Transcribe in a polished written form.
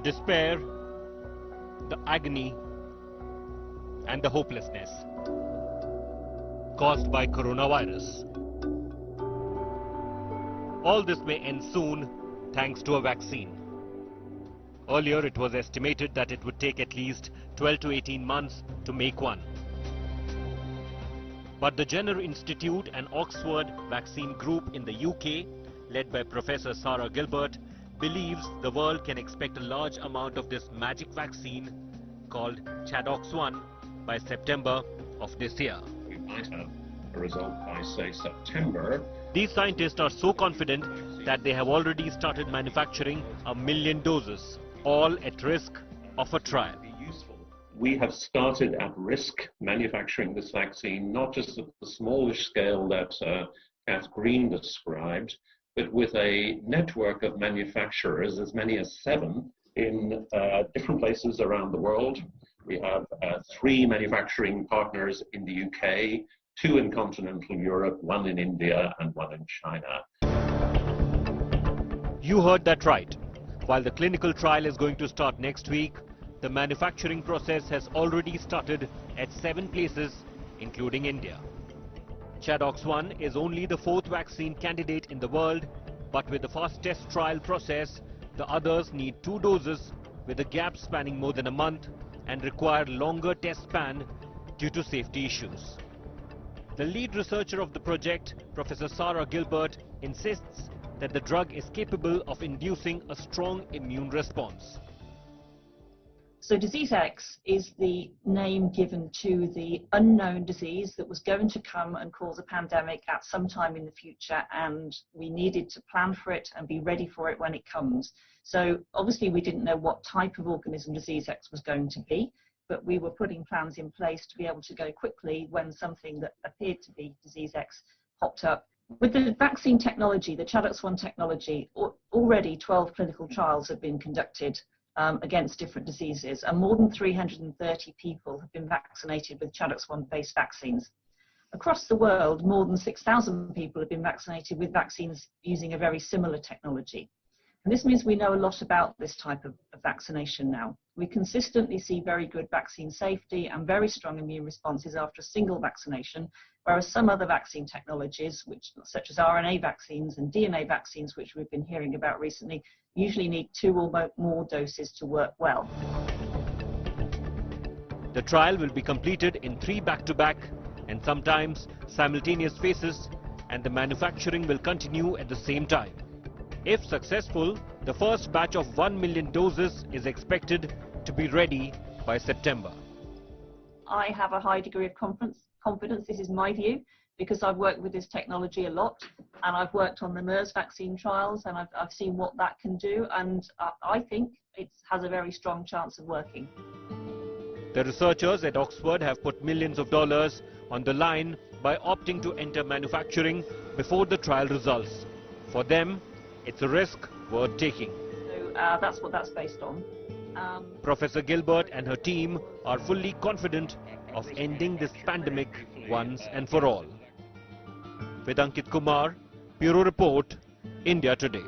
despair, the agony, and the hopelessness caused by coronavirus. All this may end soon thanks to a vaccine. Earlier, it was estimated that it would take at least 12 to 18 months to make one. But the Jenner Institute and Oxford Vaccine Group in the UK, led by Professor Sarah Gilbert, believes the world can expect a large amount of this magic vaccine called ChAdOx1 by September of this year. We might have a result by, say, September. These scientists are so confident that they have already started manufacturing 1 million doses, all at risk of a trial. We have started at risk manufacturing this vaccine, not just at the smallish scale that Kath Green described, but with a network of manufacturers, as many as 7, in different places around the world. We have 3 manufacturing partners in the UK, 2 in continental Europe, 1 in India, and 1 in China. You heard that right. While the clinical trial is going to start next week, the manufacturing process has already started at 7 places, including India. ChAdOx1 is only the 4th vaccine candidate in the world, but with the fast test trial process, the others need 2 doses with a gap spanning more than a month and require longer test span due to safety issues. The lead researcher of the project, Professor Sarah Gilbert, insists that the drug is capable of inducing a strong immune response. So disease X is the name given to the unknown disease that was going to come and cause a pandemic at some time in the future, and we needed to plan for it and be ready for it when it comes. So obviously we didn't know what type of organism disease X was going to be, but we were putting plans in place to be able to go quickly when something that appeared to be disease X popped up. With the vaccine technology, the ChAdOx1 technology, already 12 clinical trials have been conducted against different diseases, and more than 330 people have been vaccinated with ChAdOx1 based vaccines. Across the world, more than 6,000 people have been vaccinated with vaccines using a very similar technology. And this means we know a lot about this type of vaccination now. We consistently see very good vaccine safety and very strong immune responses after a single vaccination, whereas some other vaccine technologies, such as RNA vaccines and DNA vaccines, which we've been hearing about recently, usually need 2 or more doses to work well. The trial will be completed in 3 back-to-back and sometimes simultaneous phases, and the manufacturing will continue at the same time. If successful, the first batch of 1 million doses is expected to be ready by September. I have a high degree of confidence, this is my view, because I've worked with this technology a lot, and I've worked on the MERS vaccine trials, and I've seen what that can do, and I think it has a very strong chance of working. The researchers at Oxford have put millions of dollars on the line by opting to enter manufacturing before the trial results. For them, it's a risk worth taking. So that's what that's based on. Professor Gilbert and her team are fully confident of ending this pandemic once and for all. With Ankit Kumar, Bureau Report, India Today.